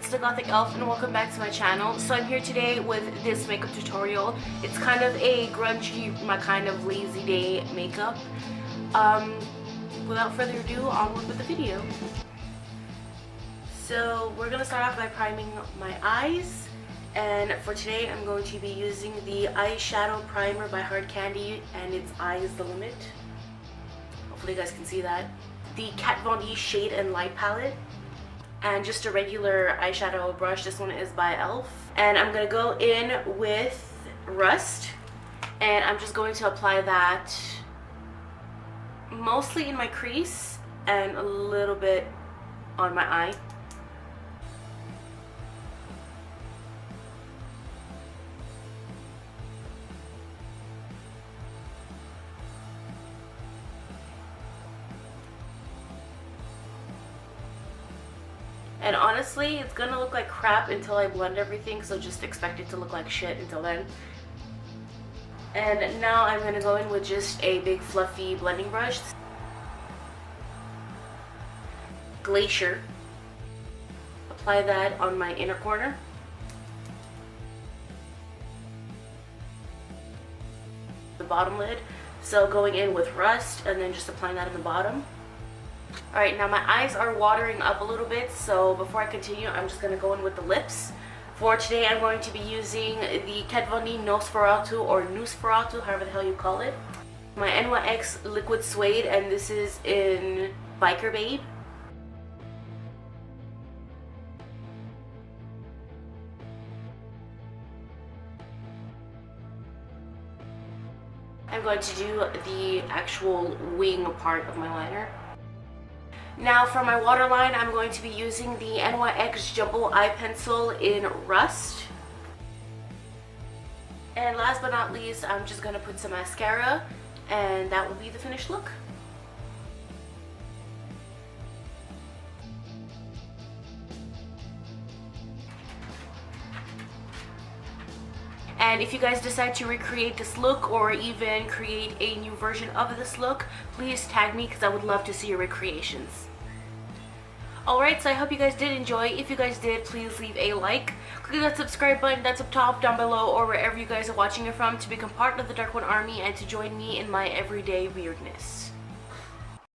it's the Gothic Elf and welcome back to my channel. So I'm here today with this makeup tutorial. It's kind of a grungy, my kind of lazy day makeup. Without further ado, onward with the video. So we're going to start off by priming my eyes. And for today I'm going to be using the eyeshadow primer by Hard Candy and it's Eyes the Limit. Hopefully you guys can see that. The Kat Von D Shade and Light palette. And just a regular eyeshadow brush. This one is by e.l.f. And I'm going to go in with Rust. And I'm just going to apply that mostly in my crease and a little bit on my eye. And honestly, it's gonna look like crap until I blend everything, so just expect it to look like shit until then. And now I'm gonna go in with just a big fluffy blending brush. Glacier. Apply that on my inner corner. The bottom lid. So going in with Rust and then just applying that in the bottom. Alright, now my eyes are watering up a little bit, so before I continue, I'm just going to go in with the lips. For today, I'm going to be using the Kat Von D Nosferatu or Nosferatu, however the hell you call it. My N.Y.X Liquid Suede, and this is in Biker Babe. I'm going to do the actual wing part of my liner. Now for my waterline, I'm going to be using the N.Y.X Jumbo Eye Pencil in Rust. And last but not least, I'm just going to put some mascara and that will be the finished look. And if you guys decide to recreate this look or even create a new version of this look, please tag me because I would love to see your recreations. Alright, so I hope you guys did enjoy. If you guys did, please leave a like. Click that subscribe button that's up top, down below, or wherever you guys are watching it from to become part of the Dark One Army and to join me in my everyday weirdness.